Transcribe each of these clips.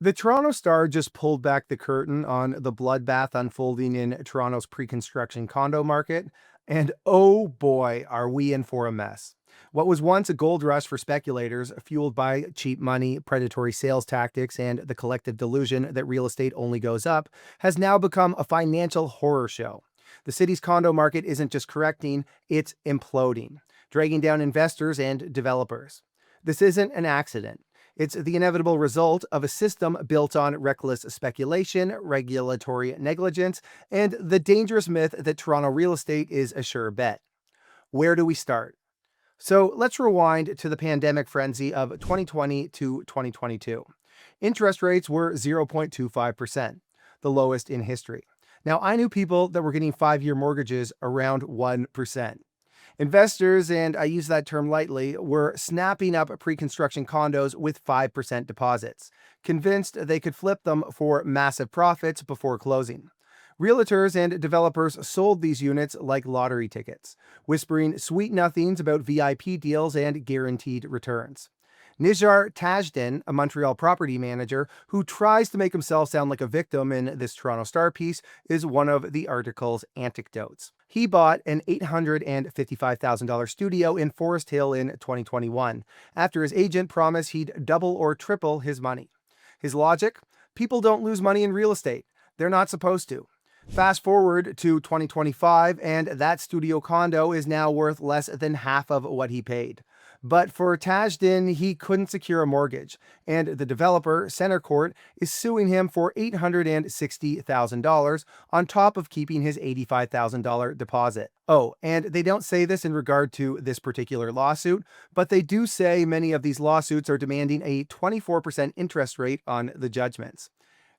The Toronto Star just pulled back the curtain on the bloodbath unfolding in Toronto's pre-construction condo market, and oh boy, are we in for a mess. What was once a gold rush for speculators, fueled by cheap money, predatory sales tactics, and the collective delusion that real estate only goes up, has now become a financial horror show. The city's condo market isn't just correcting, it's imploding, dragging down investors and developers. This isn't an accident. It's the inevitable result of a system built on reckless speculation, regulatory negligence, and the dangerous myth that Toronto real estate is a sure bet. Where do we start? So let's rewind to the pandemic frenzy of 2020 to 2022. Interest rates were 0.25%, the lowest in history. Now, I knew people that were getting 5-year mortgages around 1%. Investors, and I use that term lightly, were snapping up pre-construction condos with 5% deposits, convinced they could flip them for massive profits before closing. Realtors and developers sold these units like lottery tickets, whispering sweet nothings about VIP deals and guaranteed returns. Nijar Tajden, a Montreal property manager who tries to make himself sound like a victim in this Toronto Star piece, is one of the article's anecdotes. He bought an $855,000 studio in Forest Hill in 2021, after his agent promised he'd double or triple his money. His logic? People don't lose money in real estate. They're not supposed to. Fast forward to 2025, and that studio condo is now worth less than half of what he paid. But for Tajden, he couldn't secure a mortgage, and the developer, Center Court, is suing him for $860,000 on top of keeping his $85,000 deposit. Oh, and they don't say this in regard to this particular lawsuit, but they do say many of these lawsuits are demanding a 24% interest rate on the judgments.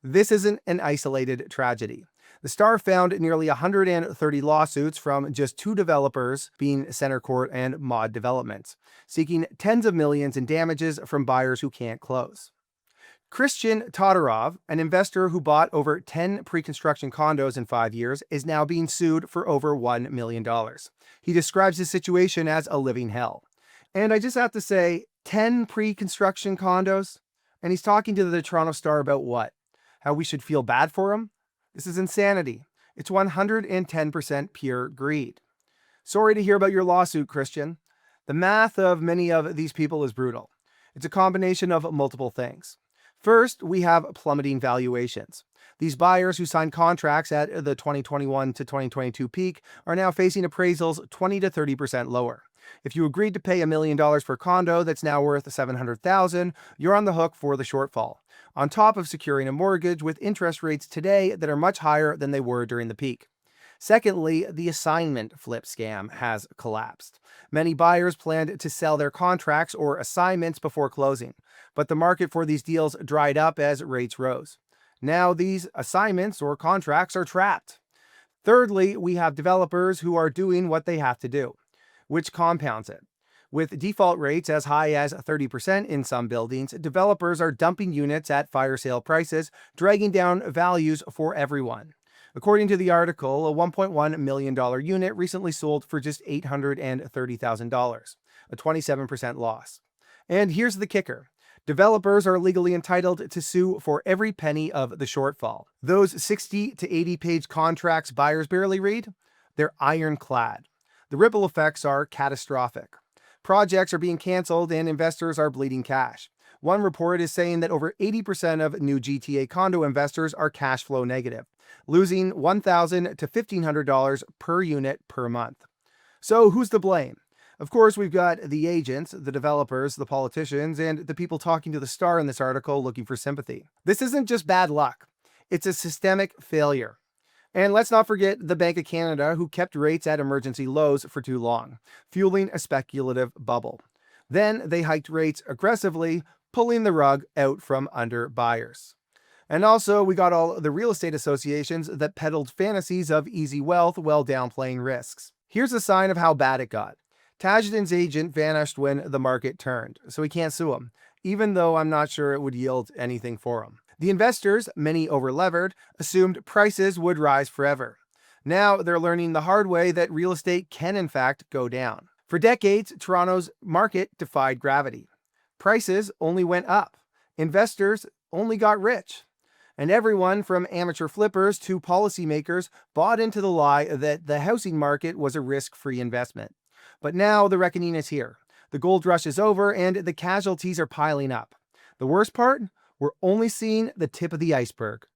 This isn't an isolated tragedy. The Star found nearly 130 lawsuits from just two developers, being Center Court and Mod Developments, seeking tens of millions in damages from buyers who can't close. Christian Todorov, an investor who bought over 10 pre-construction condos in 5 years, is now being sued for over $1 million. He describes his situation as a living hell. And I just have to say, 10 pre-construction condos? And he's talking to the Toronto Star about what? How we should feel bad for him? This is insanity. It's 110% pure greed. Sorry to hear about your lawsuit, Christian. The math of many of these people is brutal. It's a combination of multiple things. First, we have plummeting valuations. These buyers who signed contracts at the 2021 to 2022 peak are now facing appraisals 20 to 30% lower. If you agreed to pay $1 million for a condo that's now worth $700,000, you're on the hook for the shortfall, on top of securing a mortgage with interest rates today that are much higher than they were during the peak. Secondly, the assignment flip scam has collapsed. Many buyers planned to sell their contracts or assignments before closing, but the market for these deals dried up as rates rose. Now these assignments or contracts are trapped. Thirdly, we have developers who are doing what they have to do, which compounds it. With default rates as high as 30% in some buildings, developers are dumping units at fire sale prices, dragging down values for everyone. According to the article, a $1.1 million unit recently sold for just $830,000, a 27% loss. And here's the kicker. Developers are legally entitled to sue for every penny of the shortfall. Those 60 to 80-page contracts buyers barely read? They're ironclad. The ripple effects are catastrophic. Projects are being canceled and investors are bleeding cash. One report is saying that over 80% of new GTA condo investors are cash flow negative, losing $1,000 to $1,500 per unit per month. So who's to blame? Of course, we've got the agents, the developers, the politicians, and the people talking to the Star in this article looking for sympathy. This isn't just bad luck. It's a systemic failure. And let's not forget the Bank of Canada, who kept rates at emergency lows for too long, fueling a speculative bubble. Then they hiked rates aggressively, pulling the rug out from under buyers. And also, we got all the real estate associations that peddled fantasies of easy wealth while downplaying risks. Here's a sign of how bad it got. Tajden's agent vanished when the market turned, so he can't sue him, even though I'm not sure it would yield anything for him. The investors, many over-levered, assumed prices would rise forever. Now they're learning the hard way that real estate can in fact go down. For decades, Toronto's market defied gravity. Prices only went up. Investors only got rich. And everyone from amateur flippers to policymakers bought into the lie that the housing market was a risk-free investment. But now the reckoning is here. The gold rush is over and the casualties are piling up. The worst part? We're only seeing the tip of the iceberg.